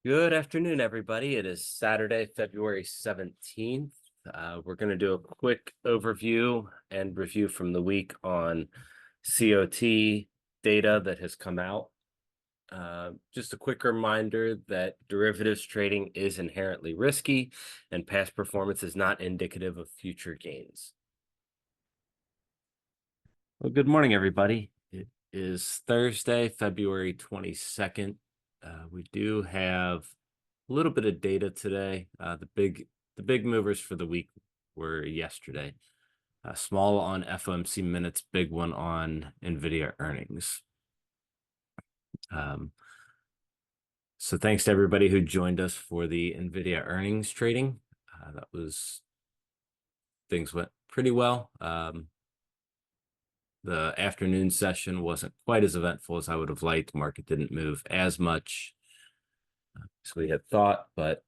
Good afternoon, everybody. It is Saturday, February 17th. We're going to do a quick overview and review from the week on COT data that has come out. Just a quick reminder that derivatives trading is inherently risky and past performance is not indicative of future gains. Well, good morning, everybody. It is Thursday, February 22nd. We do have a little bit of data today. The big movers for the week were yesterday. Small on FOMC minutes, big one on NVIDIA earnings. So thanks to everybody who joined us for the NVIDIA earnings trading. Things went pretty well. The afternoon session wasn't quite as eventful as I would have liked. Market didn't move as much as we had thought, but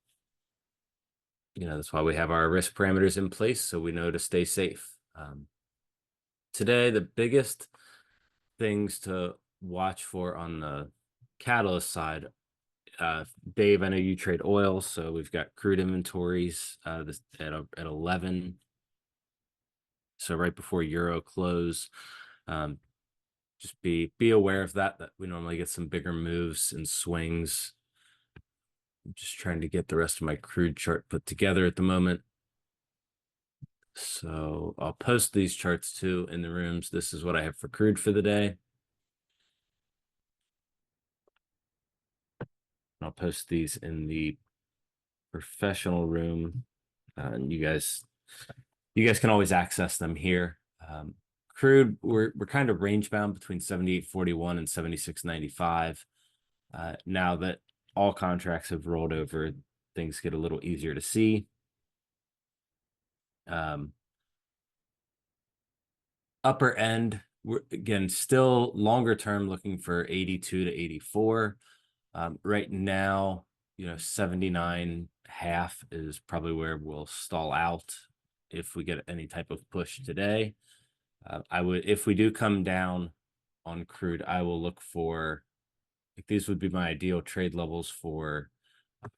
that's why we have our risk parameters in place, so we know to stay safe. Today, the biggest things to watch for on the catalyst side, Dave, I know you trade oil, so we've got crude inventories at 11. So right before Euro close, just be aware of that we normally get some bigger moves and swings. I'm just trying to get the rest of my crude chart put together at the moment. So I'll post these charts too in the rooms. This is what I have for crude for the day. I'll post these in the professional room. And you guys can always access them here. Crude, we're kind of range bound between 78.41 and 76.95. Now that all contracts have rolled over, things get a little easier to see. Upper end, we're again still longer term looking for 82 to 84. Right now, 79.5 is probably where we'll stall out if we get any type of push today. If we do come down on crude, I will look for, these would be my ideal trade levels for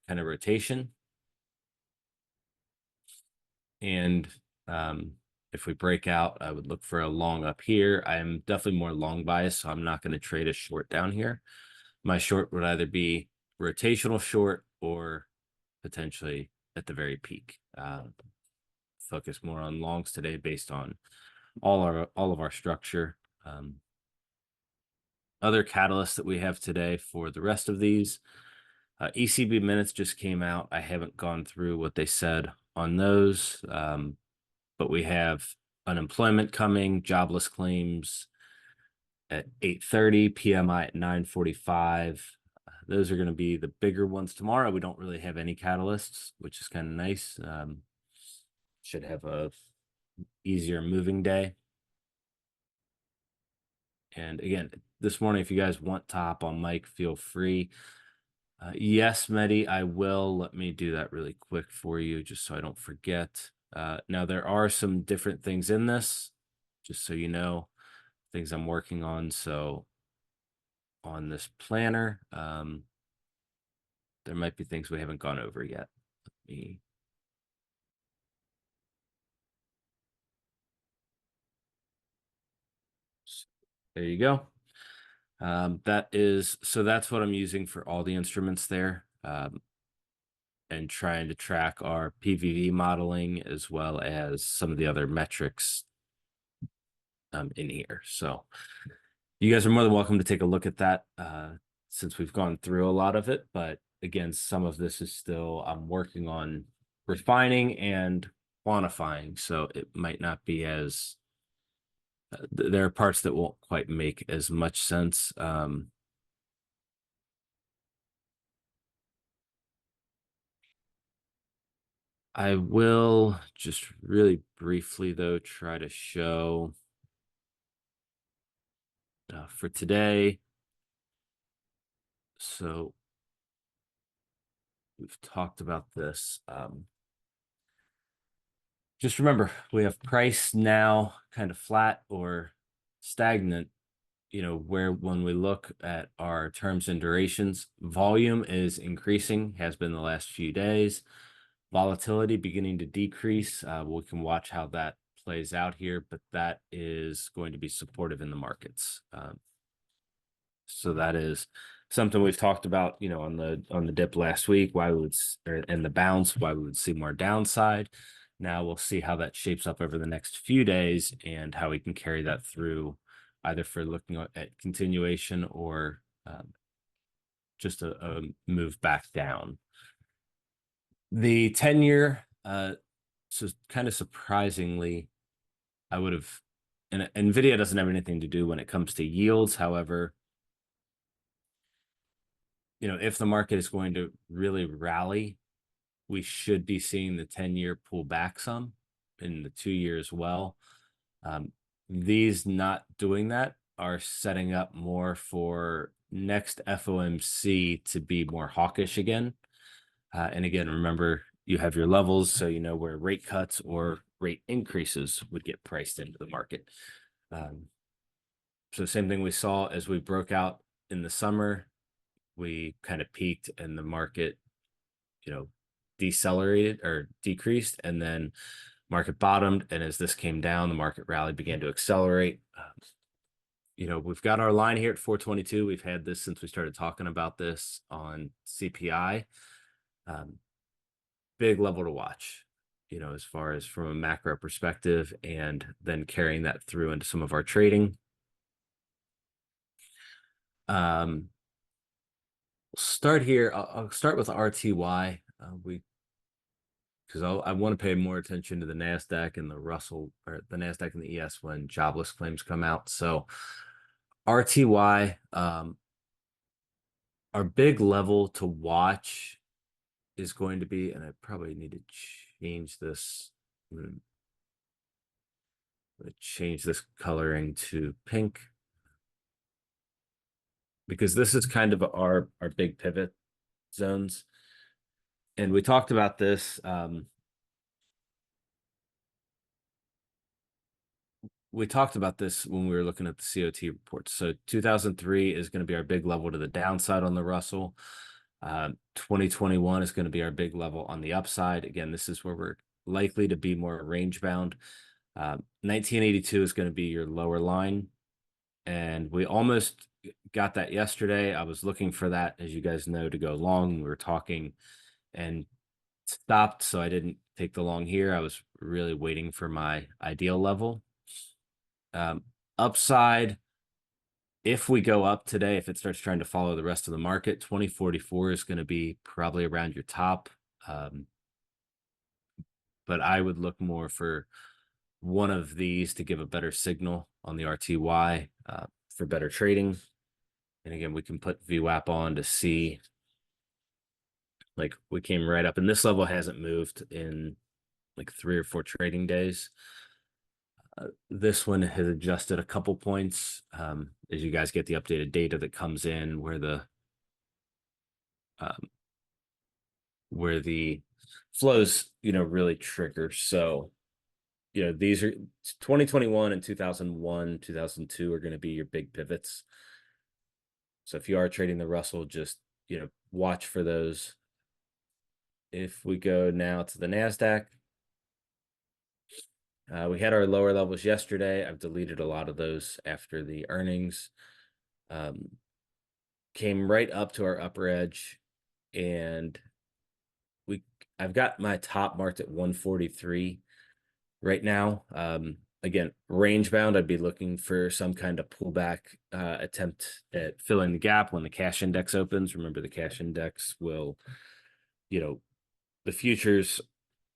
kind of rotation. And if we break out, I would look for a long up here. I am definitely more long biased, so I'm not going to trade a short down here. My short would either be rotational short or potentially at the very peak. Focus more on longs today based on all of our structure. Other catalysts that we have today for the rest of these, ECB minutes just came out. I haven't gone through what they said on those, but we have unemployment coming, jobless claims at 8:30, PMI at 9:45. Those are going to be the bigger ones tomorrow. We don't really have any catalysts, which is kind of nice. Should have a easier moving day. And again, this morning, if you guys want to hop on mic, feel free. Yes, Mehdi, I will. Let me do that really quick for you, just so I don't forget. Now, there are some different things in this, just so you know, things I'm working on. So on this planner, there might be things we haven't gone over yet. There you go. That's what I'm using for all the instruments there, and trying to track our PVV modeling as well as some of the other metrics in here. So you guys are more than welcome to take a look at that since we've gone through a lot of it. But again, some of this is still I'm working on refining and quantifying, so it might not be as there are parts that won't quite make as much sense. I will just really briefly, though, try to show for today. So we've talked about this. Just remember, we have price now kind of flat or stagnant where when we look at our terms and durations, volume is increasing, has been the last few days. Volatility beginning to decrease. We can watch how that plays out here, but that is going to be supportive in the markets. So that is something we've talked about, on the dip last week, why we would, and the bounce, why we would see more downside. Now we'll see how that shapes up over the next few days and how we can carry that through, either for looking at continuation or just a move back down. The 10-year, so kind of surprisingly, I would have, and NVIDIA doesn't have anything to do when it comes to yields. However, if the market is going to really rally, we should be seeing the 10-year pull back some, and the 2-year as well. These not doing that are setting up more for next FOMC to be more hawkish again. And again, remember, you have your levels, so you know where rate cuts or rate increases would get priced into the market. So same thing we saw as we broke out in the summer. We kind of peaked and the market, decelerated or decreased, and then market bottomed. And as this came down, the market rally began to accelerate. We've got our line here at 422. We've had this since we started talking about this on CPI. Big level to watch, as far as from a macro perspective, and then carrying that through into some of our trading. Start here. I'll start with RTY. Because I want to pay more attention to the NASDAQ and the Russell, or the NASDAQ and the ES when jobless claims come out. So RTY, our big level to watch is going to be, and I probably need to change this. Change this coloring to pink, because this is kind of our big pivot zones. And we talked about this. We talked about this when we were looking at the COT reports. So 2003 is going to be our big level to the downside on the Russell. 2021 is going to be our big level on the upside. Again, this is where we're likely to be more range bound. 1982 is going to be your lower line. And we almost got that yesterday. I was looking for that, as you guys know, to go long. We were talking and stopped, so I didn't take the long here. I was really waiting for my ideal level. Upside, if we go up today, if it starts trying to follow the rest of the market, 2044 is going to be probably around your top. But I would look more for one of these to give a better signal on the RTY for better trading. And again, we can put VWAP on to see, like, we came right up, and this level hasn't moved in like 3 or 4 trading days. This one has adjusted a couple points as you guys get the updated data that comes in, where the flows, really trigger. So, these are 2021 and 2001, 2002 are going to be your big pivots. So if you are trading the Russell, just, watch for those. If we go now to the NASDAQ, we had our lower levels yesterday. I've deleted a lot of those after the earnings. Came right up to our upper edge, and I've got my top marked at 143 right now. Again, range bound, I'd be looking for some kind of pullback attempt at filling the gap when the cash index opens. Remember, the cash index will, the futures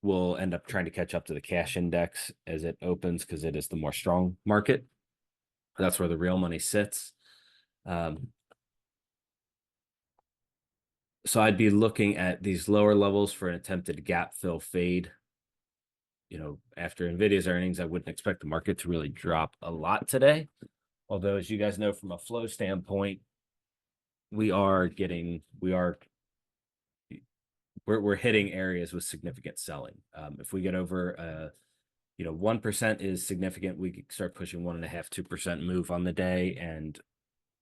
will end up trying to catch up to the cash index as it opens, because it is the more strong market. That's where the real money sits. So I'd be looking at these lower levels for an attempted gap fill fade. After NVIDIA's earnings, I wouldn't expect the market to really drop a lot today. Although, as you guys know, from a flow standpoint, we're hitting areas with significant selling. If we get over 1% is significant. We could start pushing 1.5%, 2% move on the day, and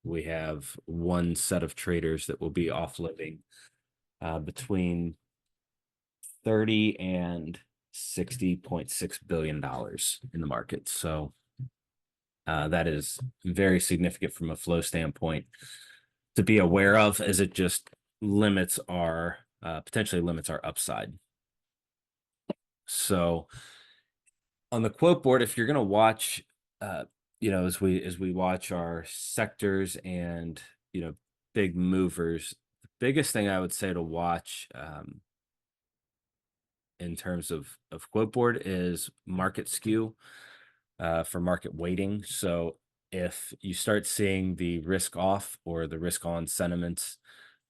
we have one set of traders that will be offloading between 30 and $60.6 billion in the market. So that is very significant from a flow standpoint to be aware of, as it just limits our potentially limits our upside. So on the quote board, if you're going to watch, as we watch our sectors and big movers, the biggest thing I would say to watch in terms of quote board is market skew for market weighting. So if you start seeing the risk off or the risk on sentiments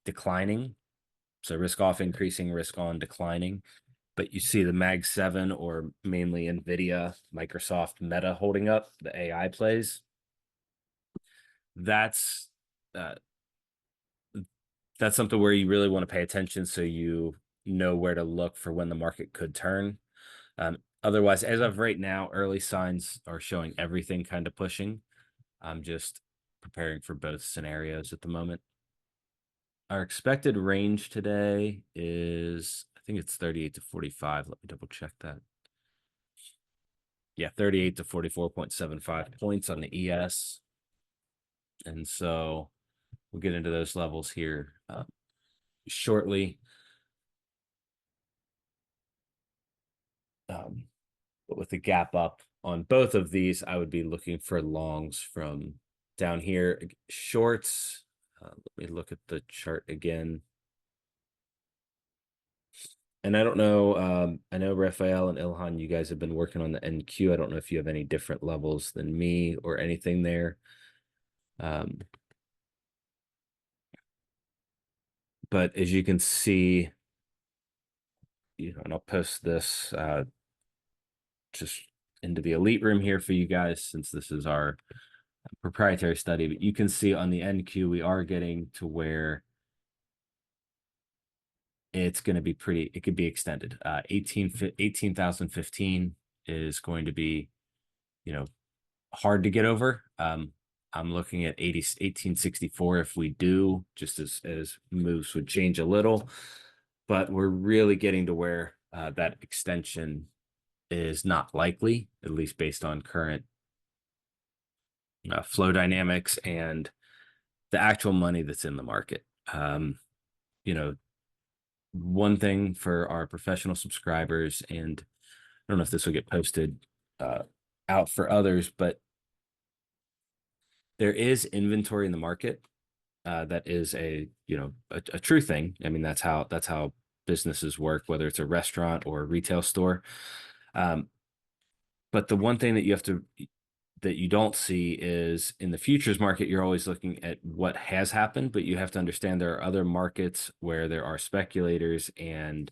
declining, so risk off increasing, risk on declining, but you see the Mag 7 or mainly Nvidia, Microsoft, Meta holding up, the AI plays, that's something where you really want to pay attention so you know where to look for when the market could turn. Otherwise, as of right now, early signs are showing everything kind of pushing. I'm just preparing for both scenarios at the moment. Our expected range today is, I think it's 38 to 45. Let me double check that. Yeah, 38 to 44.75 points on the ES. And so we'll get into those levels here shortly. But with the gap up on both of these, I would be looking for longs from down here. Shorts, let me look at the chart again. And I don't know, I know Raphael and Ilhan, you guys have been working on the NQ. I don't know if you have any different levels than me or anything there. But as you can see, and I'll post this just into the elite room here for you guys, since this is our proprietary study. But you can see on the NQ, we are getting to where it's going to be it could be extended. 18,015 is going to be, hard to get over. I'm looking at 1864 if we do, just as moves would change a little. But we're really getting to where that extension is not likely, at least based on current flow dynamics and the actual money that's in the market. One thing for our professional subscribers, and I don't know if this will get posted out for others, but there is inventory in the market. That is a true thing. I mean, that's how businesses work, whether it's a restaurant or a retail store. But the one thing that you don't see is in the futures market, you're always looking at what has happened, but you have to understand there are other markets where there are speculators and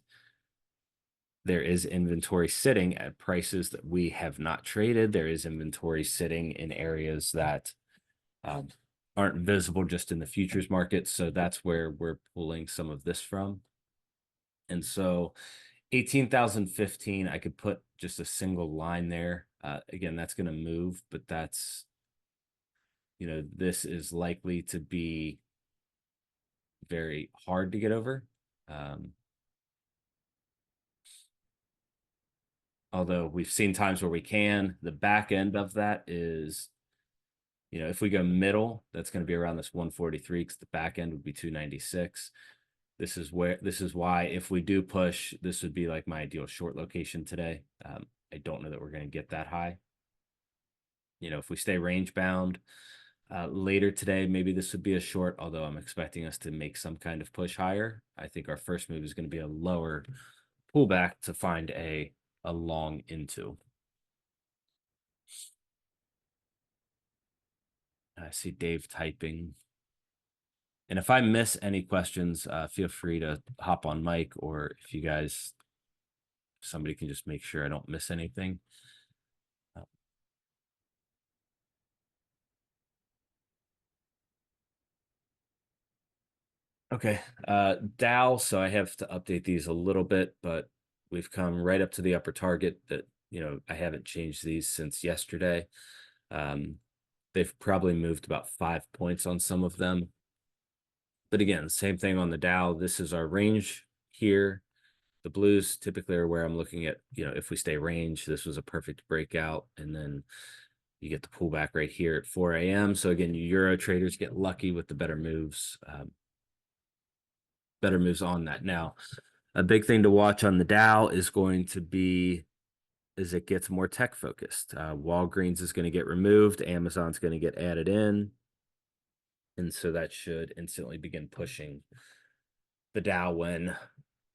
there is inventory sitting at prices that we have not traded. There is inventory sitting in areas that aren't visible just in the futures market. So that's where we're pulling some of this from. And so 18,015, I could put just a single line there. Again, that's going to move, but that's, this is likely to be very hard to get over. Although we've seen times where we can. The back end of that is, if we go middle, that's going to be around this 143 because the back end would be 296. This is why if we do push, this would be like my ideal short location today. I don't know that we're going to get that high. If we stay range bound later today, maybe this would be a short, although I'm expecting us to make some kind of push higher. I think our first move is going to be a lower pullback to find a long into. I see Dave typing. And if I miss any questions, feel free to hop on mic, or if you guys, somebody can just make sure I don't miss anything. Okay, Dow. So I have to update these a little bit, but we've come right up to the upper target that I haven't changed these since yesterday. They've probably moved about 5 points on some of them. But again, same thing on the Dow. This is our range here. The blues typically are where I'm looking at, if we stay range, this was a perfect breakout. And then you get the pullback right here at 4 a.m. So again, you Euro traders get lucky with the better moves on that. Now, a big thing to watch on the Dow is going to be as it gets more tech focused. Walgreens is going to get removed. Amazon's going to get added in. And so that should instantly begin pushing the Dow when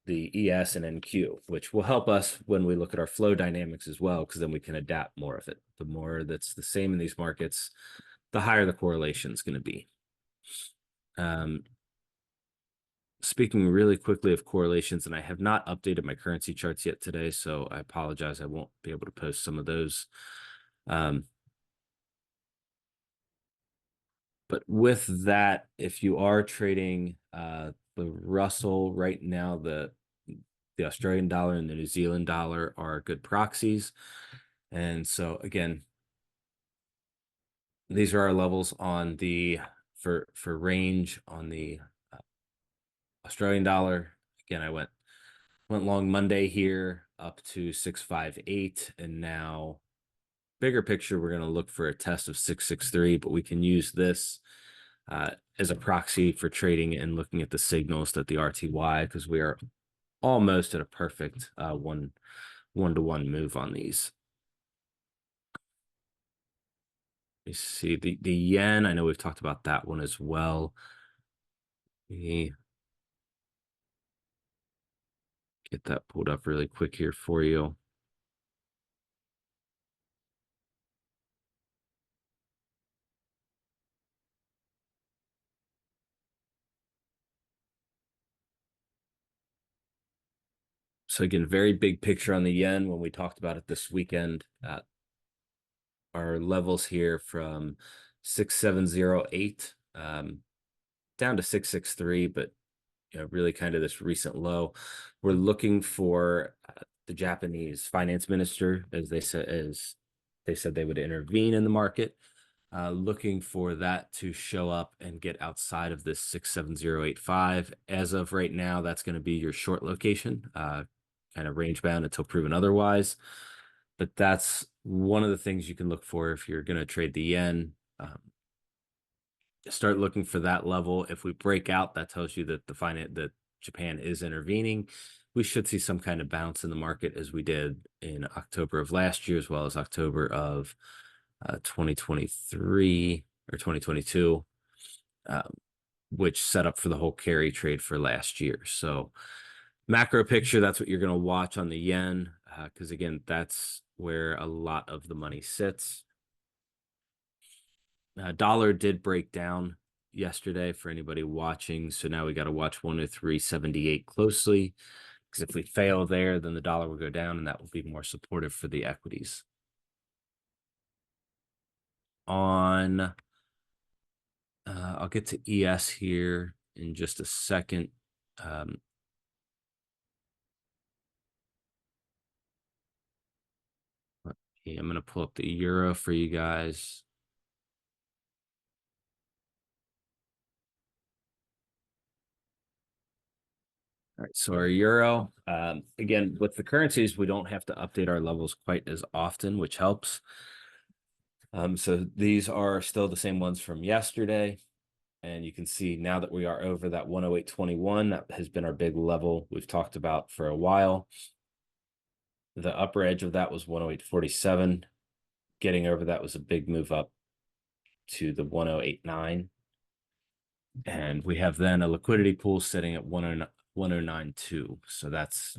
the ES and NQ, which will help us when we look at our flow dynamics as well, because then we can adapt more of it. The more that's the same in these markets, the higher the correlation is going to be. Speaking really quickly of correlations, and I have not updated my currency charts yet today, so I apologize. I won't be able to post some of those. But with that, if you are trading the Russell right now, the Australian dollar and the New Zealand dollar are good proxies. And so again, these are our levels on the for range on the Australian dollar. Again, I went long Monday here up to 658, and now bigger picture, we're going to look for a test of 663, but we can use this as a proxy for trading and looking at the signals that the RTY, because we are almost at a perfect one-to-one move on these. You see the yen. I know we've talked about that one as well. Get that pulled up really quick here for you. So again, very big picture on the yen when we talked about it this weekend. Our levels here from 6708 down to 663, but really kind of this recent low. We're looking for the Japanese finance minister, as they said they would intervene in the market. Looking for that to show up and get outside of this 67085. As of right now, that's going to be your short location, kind of range bound until proven otherwise. But that's one of the things you can look for if you're going to trade the yen. Start looking for that level. If we break out, that tells you that that Japan is intervening. We should see some kind of bounce in the market as we did in October of last year, as well as October of 2023 or 2022, which set up for the whole carry trade for last year. So macro picture, that's what you're going to watch on the yen, because again, that's where a lot of the money sits. Dollar did break down yesterday for anybody watching, so now we got to watch 103.78 closely, because if we fail there, then the dollar will go down, and that will be more supportive for the equities. On I'll get to ES here in just a second. I'm going to pull up the euro for you guys. All right, so our euro, again, with the currencies, we don't have to update our levels quite as often, which helps. So these are still the same ones from yesterday. And you can see now that we are over that 108.21, that has been our big level we've talked about for a while. The upper edge of that was 108.47. Getting over that was a big move up to the 108.9. And we have then a liquidity pool sitting at 109.2. So that's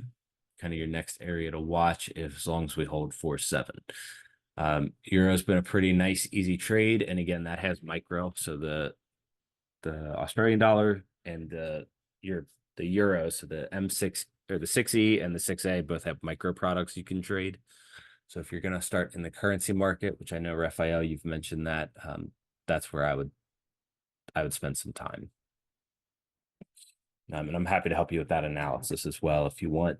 kind of your next area to watch as long as we hold 4.7. Euro's been a pretty nice, easy trade. And again, that has micro. So the Australian dollar and the euro, so the M6 or the 6E and the 6A both have micro products you can trade. So if you're going to start in the currency market, which I know, Raphael, you've mentioned that, that's where I would spend some time. And I'm happy to help you with that analysis as well if you want.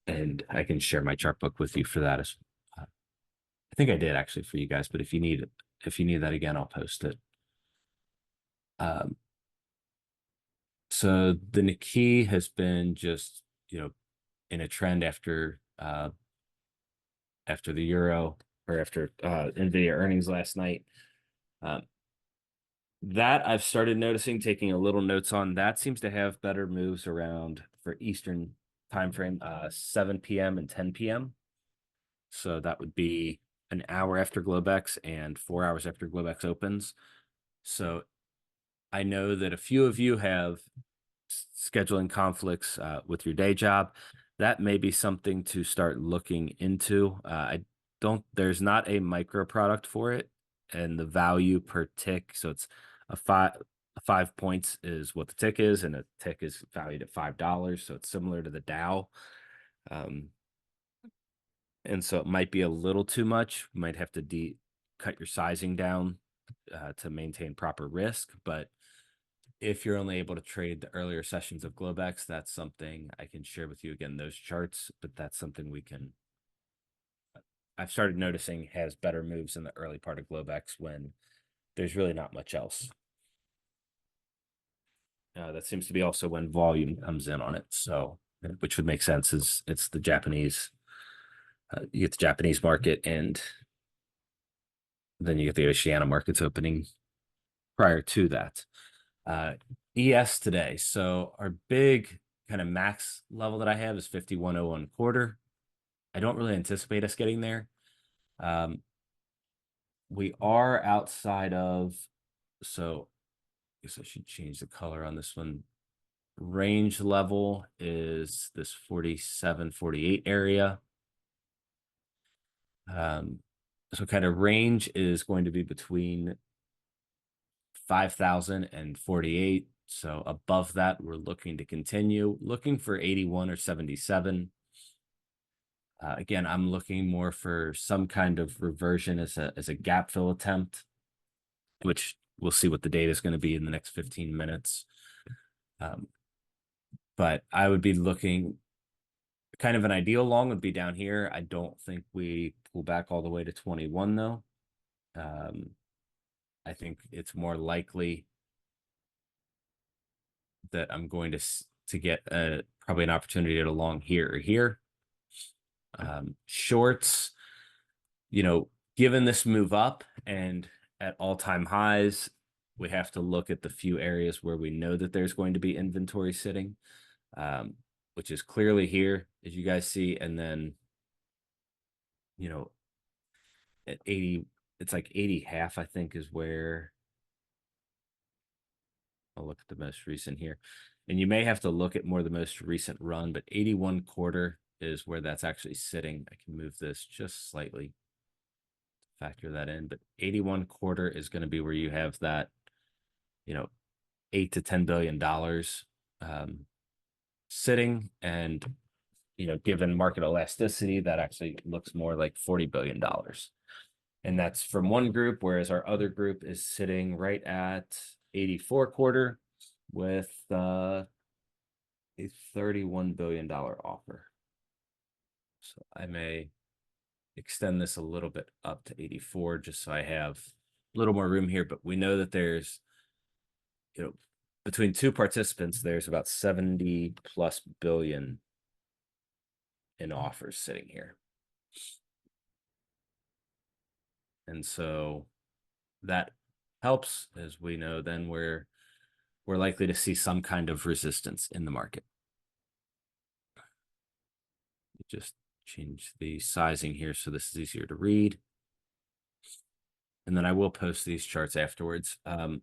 And I can share my chart book with you for that. I think I did actually for you guys, but if you need that again, I'll post it. Um, so the Nikkei has been just, in a trend after the euro or after Nvidia earnings last night. Um, that I've started noticing, taking a little notes on. That seems to have better moves around for Eastern time frame, 7 p.m. and 10 p.m. So that would be an hour after Globex and 4 hours after Globex opens. So I know that a few of you have scheduling conflicts with your day job. That may be something to start looking into. There's not a micro product for it, and the value per tick. So it's a 5 points is what the tick is, and a tick is valued at $5. So it's similar to the Dow. And so it might be a little too much. You might have to cut your sizing down to maintain proper risk. But if you're only able to trade the earlier sessions of Globex, that's something I can share with you again, those charts, but that's something I've started noticing has better moves in the early part of Globex when there's really not much else. That seems to be also when volume comes in on it. So, which would make sense, is it's the Japanese, you get the Japanese market, and then you get the Oceania markets opening prior to that. ES today. So our big kind of max level that I have is 51.01 quarter. I don't really anticipate us getting there. We are outside of, so I guess I should change the color on this one. Range level is this 47, 48 area. So kind of range is going to be between 5,000 and 48. So above that, we're looking to continue looking for 81 or 77. Again, I'm looking more for some kind of reversion as a gap fill attempt, which we'll see what the data is going to be in the next 15 minutes. But I would be looking, kind of an ideal long would be down here. I don't think we pull back all the way to 21 though. I think it's more likely that I'm going to get probably an opportunity at a long here or here. Shorts, given this move up and at all-time highs, we have to look at the few areas where we know that there's going to be inventory sitting, which is clearly here, as you guys see. And then, at 80, it's like 80 half, I think, is where I'll look at the most recent here. And you may have to look at more the most recent run, but 81 quarter is where that's actually sitting. I can move this just slightly to factor that in, but 81 quarter is going to be where you have that, $8 to $10 billion sitting. And, given market elasticity, that actually looks more like $40 billion. And that's from one group, whereas our other group is sitting right at 84 quarter with a $31 billion offer. So I may extend this a little bit up to 84 just so I have a little more room here. But we know that there's, between two participants, there's about 70 plus billion in offers sitting here. And so that helps, as we know, then we're likely to see some kind of resistance in the market. Just change the sizing here so this is easier to read. And then I will post these charts afterwards. To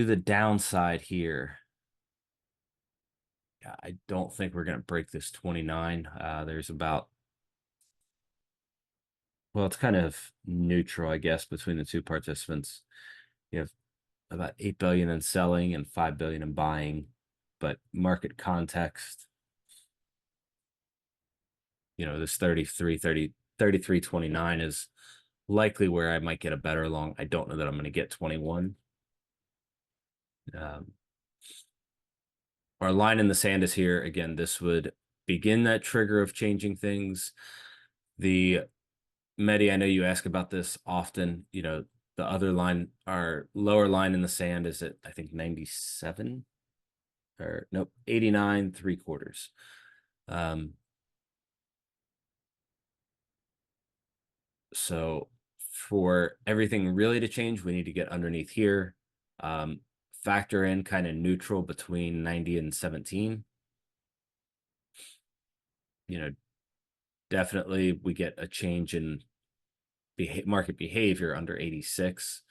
the downside here, I don't think we're going to break this 29. There's about, well, it's kind of neutral, I guess, between the two participants. You have about 8 billion in selling and 5 billion in buying, but market context, this 33.29 is likely where I might get a better long. I don't know that I'm going to get 21. our line in the sand is here. Again, this would begin that trigger of changing things. The Medi, I know you ask about this often. You know, the other line, our lower line in the sand is at, I think, 97 or nope, 89 3/4. So for everything really to change, we need to get underneath here. Factor in kind of neutral between 90 and 17. You know, definitely we get a change in market behavior under 86.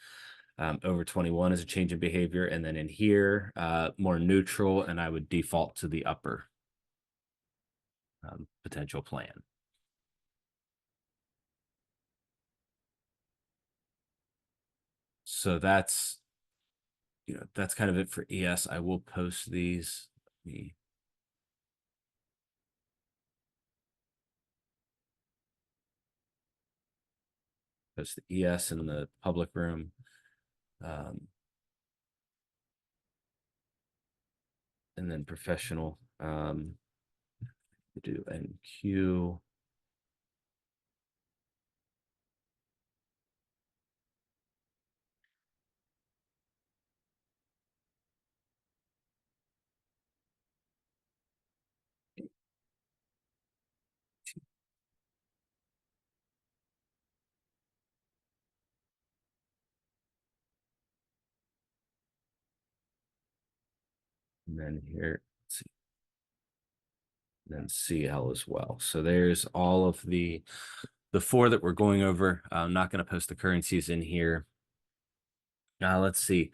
Over 21 is a change in behavior. And then in here, more neutral, and I would default to the upper potential plan. So that's, you know, that's kind of it for ES. I will post these. Let me post the ES in the public room. And then professional, do NQ. And then here, let's see, and then CL as well. So there's all of the four that we're going over. I'm not going to post the currencies in here. Now let's see.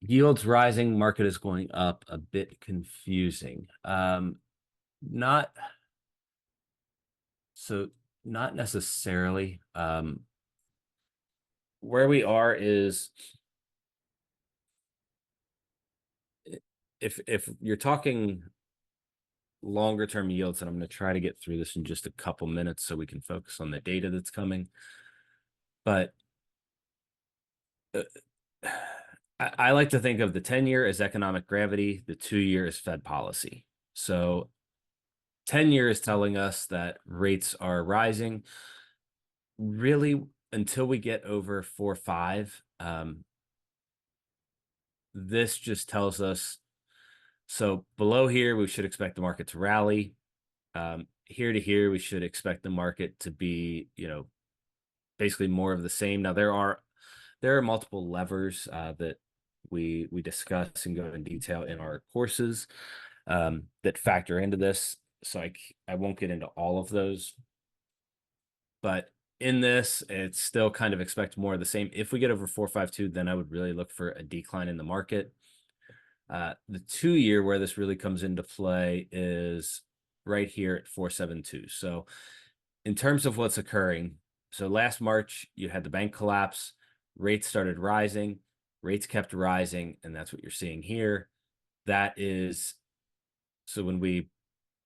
Yields rising, market is going up, a bit confusing. Not so, not necessarily. Where we are is, if you're talking longer term yields, and I'm going to try to get through this in just a couple minutes so we can focus on the data that's coming. But I like to think of the 10-year as economic gravity, the 2-year is Fed policy. So 10-year is telling us that rates are rising. Really, until we get over 4.5, this just tells us, so below here, we should expect the market to rally. Here to here, we should expect the market to be, you know, basically more of the same. Now there are multiple levers that we discuss and go in detail in our courses that factor into this. So I won't get into all of those, but in this, it's still kind of expect more of the same. If we get over 4.52, then I would really look for a decline in the market. The 2-year where this really comes into play is right here at 4.72. So in terms of what's occurring, so last March, you had the bank collapse, rates started rising, rates kept rising, and that's what you're seeing here. That is, so when we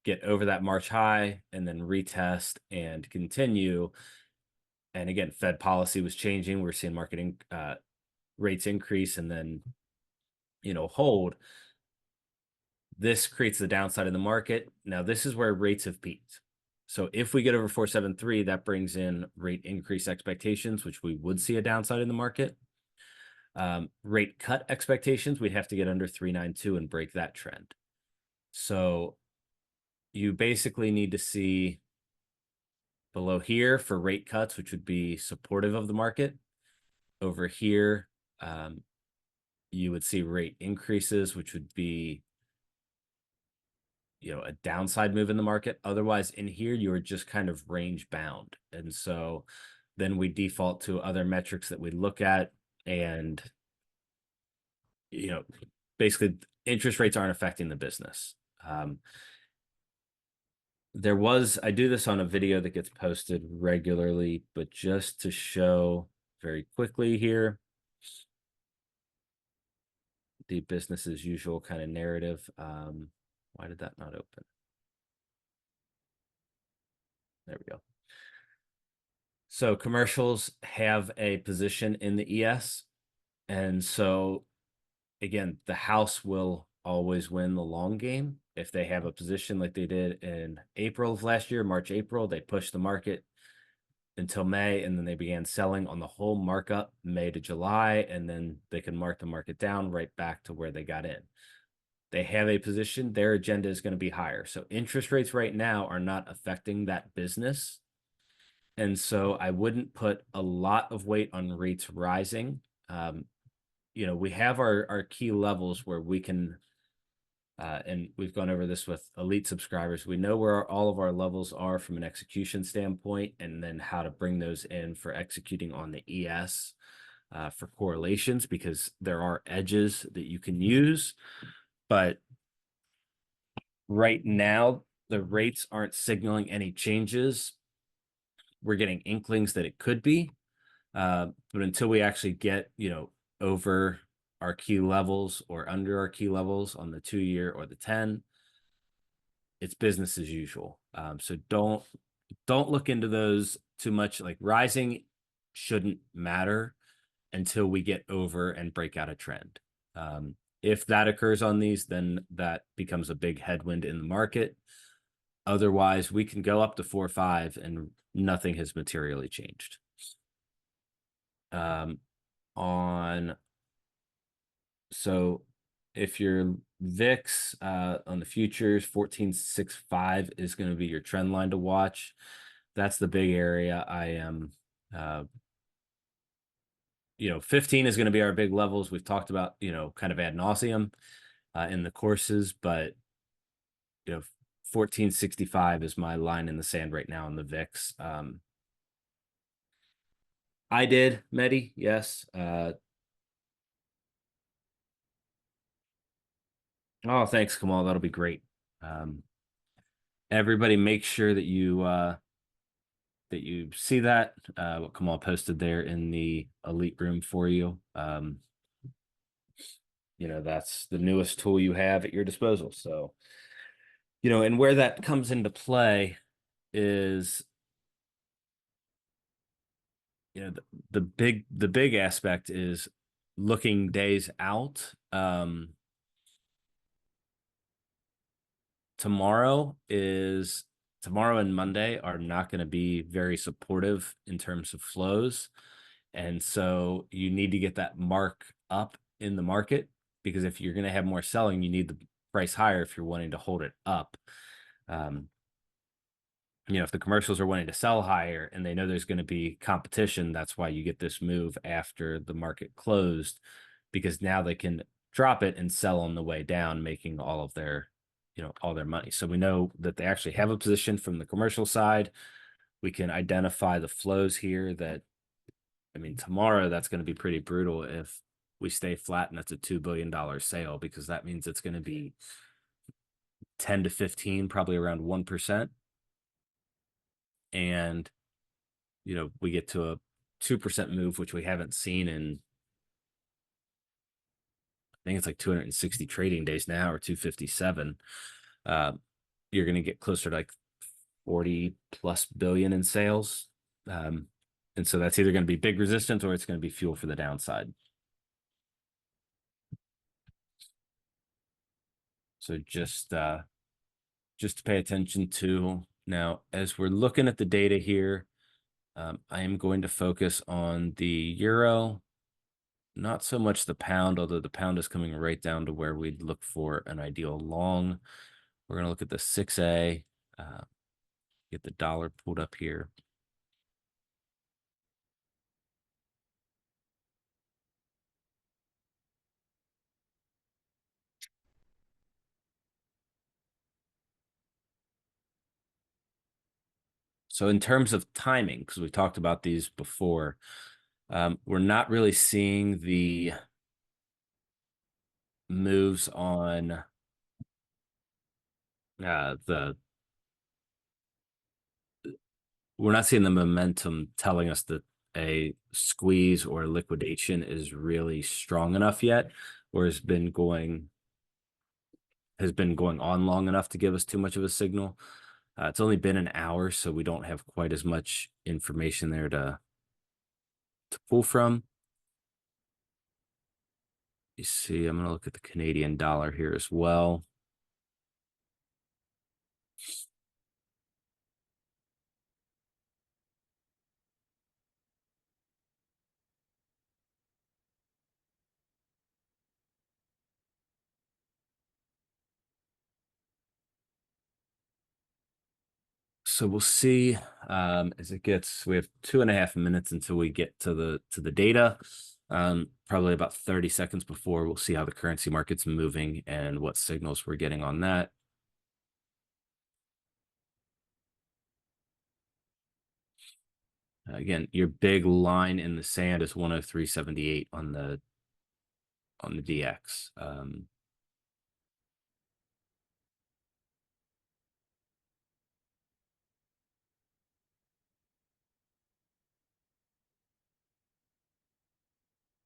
get over that March high and then retest and continue, and again, Fed policy was changing, we're seeing marketing rates increase and then, you know, hold. This creates the downside in the market. Now, this is where rates have peaked. So if we get over 4.73, that brings in rate increase expectations, which we would see a downside in the market. Rate cut expectations, we'd have to get under 3.92 and break that trend. So you basically need to see below here for rate cuts, which would be supportive of the market. Over here, you would see rate increases, which would be, you know, a downside move in the market. Otherwise, in here, you are just kind of range bound. And so then we default to other metrics that we look at, and, you know, basically interest rates aren't affecting the business. I do this on a video that gets posted regularly, but just to show very quickly here, the business as usual kind of narrative. Why did that not open? There we go. So commercials have a position in the ES. And so again, the house will always win the long game. If they have a position like they did in April of last year, March, April, they pushed the market until May, and then they began selling on the whole markup May to July, and then they can mark the market down right back to where they got in. They have a position, their agenda is going to be higher. So interest rates right now are not affecting that business. And so I wouldn't put a lot of weight on rates rising. We have our key levels where we can, and we've gone over this with elite subscribers. We know where all of our levels are from an execution standpoint, and then how to bring those in for executing on the ES for correlations, because there are edges that you can use. But right now, the rates aren't signaling any changes. We're getting inklings that it could be. But until we actually get, over our key levels or under our key levels on the 2-year or the 10, it's business as usual. So don't look into those too much. Like, rising shouldn't matter until we get over and break out a trend. If that occurs on these, then that becomes a big headwind in the market. Otherwise, we can go up to 4 or 5 and nothing has materially changed. So if your VIX on the futures, 14.65 is going to be your trend line to watch. That's the big area I am 15 is going to be our big levels. We've talked about, kind of ad nauseum in the courses, but 14.65 is my line in the sand right now in the VIX. I did, Medi, yes. Oh, thanks, Kamal. That'll be great. Everybody make sure that you see that what Kamal posted there in the elite room for you. That's the newest tool you have at your disposal. So, and where that comes into play is, the big aspect is looking days out. Tomorrow and Monday are not going to be very supportive in terms of flows. And so you need to get that mark up in the market, because if you're going to have more selling, you need the price higher if you're wanting to hold it up. If the commercials are wanting to sell higher and they know there's going to be competition, that's why you get this move after the market closed, because now they can drop it and sell on the way down, making all of their all their money. So we know that they actually have a position from the commercial side. We can identify the flows here that, tomorrow that's going to be pretty brutal if we stay flat and that's a $2 billion sale, because that means it's going to be 10 to 15, probably around 1%. And, we get to a 2% move, which we haven't seen in, I think it's like 260 trading days now, or 257. You're going to get closer to like 40+ billion in sales. And so that's either going to be big resistance or it's going to be fuel for the downside. So just to pay attention to. Now, as we're looking at the data here, I am going to focus on the euro, not so much the pound, although the pound is coming right down to where we'd look for an ideal long. We're going to look at the 6A, get the dollar pulled up here. So in terms of timing, because we talked about these before, we're not really seeing the moves on we're not seeing the momentum telling us that a squeeze or liquidation is really strong enough yet, or has been going on long enough to give us too much of a signal. It's only been an hour, so we don't have quite as much information there to pull from. You see, I'm going to look at the Canadian dollar here as well. So we'll see as it gets. We have 2.5 minutes until we get to the data. Probably about 30 seconds before we'll see how the currency market's moving and what signals we're getting on that. Again, your big line in the sand is 103.78 on the DX.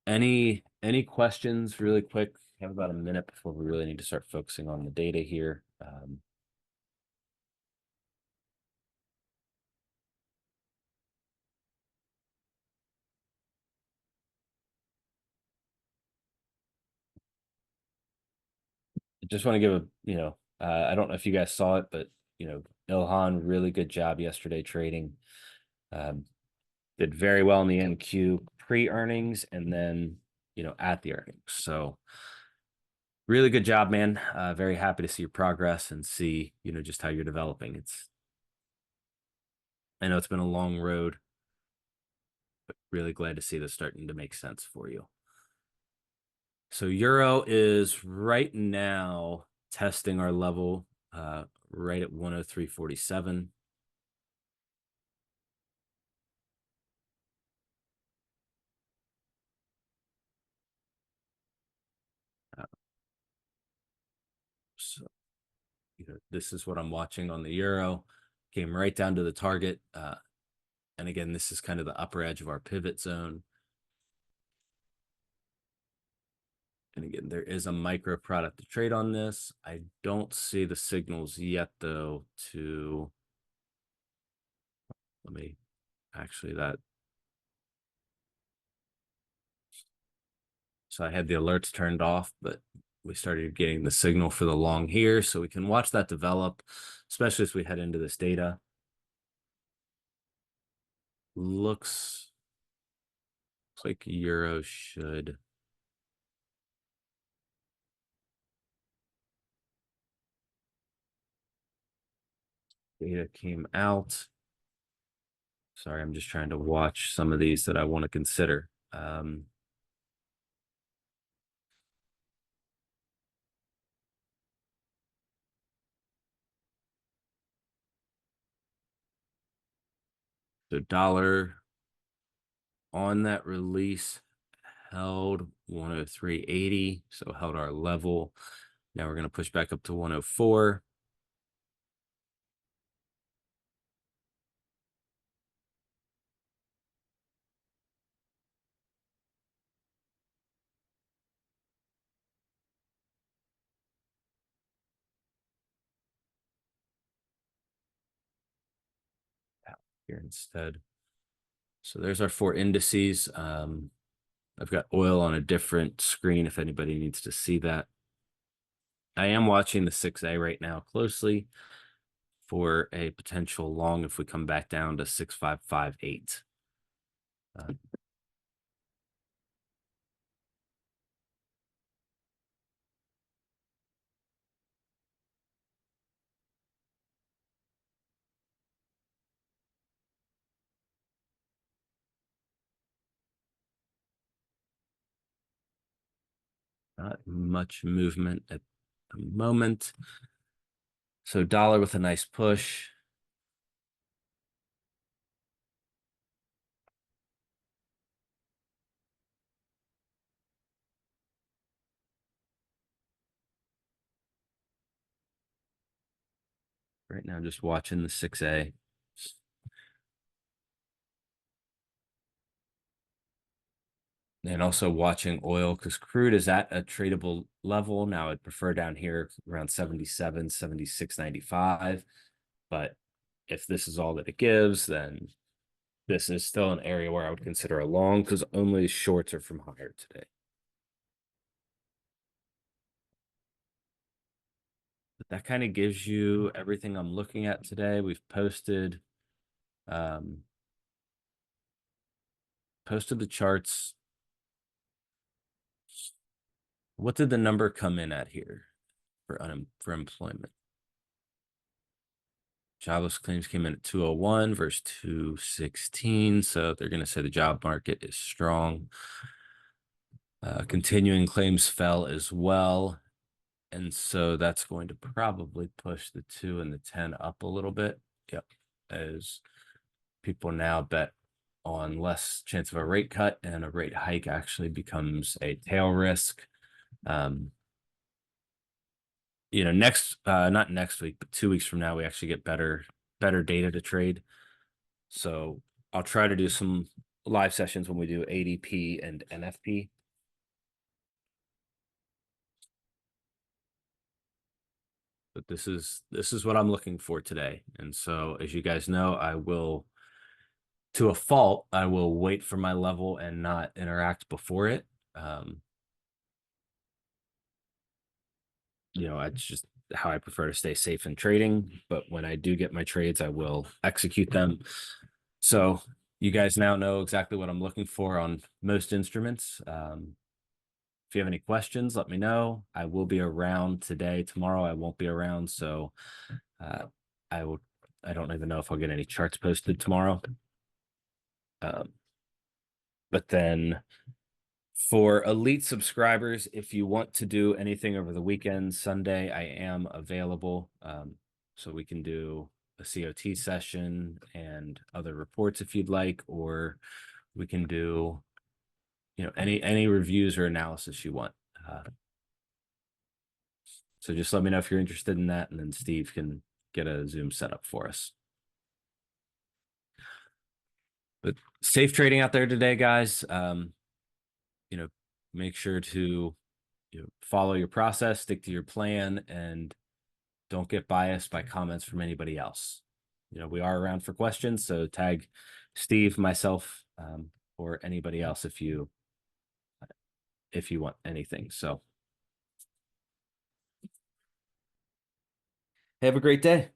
Any questions really quick? Have about a minute before we really need to start focusing on the data here. I just want to give I don't know if you guys saw it, but Ilhan, really good job yesterday trading. Did very well in the NQ pre-earnings and then at the earnings. So really good job, man. Very happy to see your progress and see just how you're developing. I know it's been a long road, but really glad to see this starting to make sense for you. So Euro is right now testing our level right at 103.47. So this is what I'm watching on the Euro. Came right down to the target. And again, this is kind of the upper edge of our pivot zone. And again, there is a micro product to trade on this. I don't see the signals yet, though, let me actually so I had the alerts turned off, but we started getting the signal for the long here, so we can watch that develop, especially as we head into this data. Looks like Euro should. Data came out. Sorry, I'm just trying to watch some of these that I want to consider. So dollar on that release held 103.80, so held our level. Now we're going to push back up to 104. Here instead. So there's our 4 indices. I've got oil on a different screen if anybody needs to see that. I am watching the 6A right now closely for a potential long if we come back down to 6558. Not much movement at the moment. So dollar with a nice push. Right now, just watching the 6A. And also watching oil because crude is at a tradable level. Now I'd prefer down here around 77, 76.95. But if this is all that it gives, then this is still an area where I would consider a long because only shorts are from higher today. that kind of gives you everything I'm looking at today. We've posted the charts. What did the number come in at here for employment? Jobless claims came in at 201 versus 216. So they're going to say the job market is strong. Continuing claims fell as well. And so that's going to probably push the 2 and the 10 up a little bit. Yep. As people now bet on less chance of a rate cut, and a rate hike actually becomes a tail risk. Not next week, but 2 weeks from now, we actually get better data to trade. So I'll try to do some live sessions when we do ADP and NFP. But this is what I'm looking for today. And so, as you guys know, I will, to a fault, I will wait for my level and not interact before it. It's just how I prefer to stay safe in trading. But when I do get my trades, I will execute them. So you guys now know exactly what I'm looking for on most instruments. If you have any questions, let me know. I will be around today. Tomorrow I won't be around. So I don't even know if I'll get any charts posted tomorrow. But then for elite subscribers, if you want to do anything over the weekend, Sunday, I am available. So we can do a COT session and other reports if you'd like, or we can do, any reviews or analysis you want. So just let me know if you're interested in that, and then Steve can get a Zoom set up for us. But safe trading out there today, guys. Make sure to follow your process, stick to your plan, and don't get biased by comments from anybody else. We are around for questions, so tag Steve, myself, or anybody else if you want anything. So have a great day.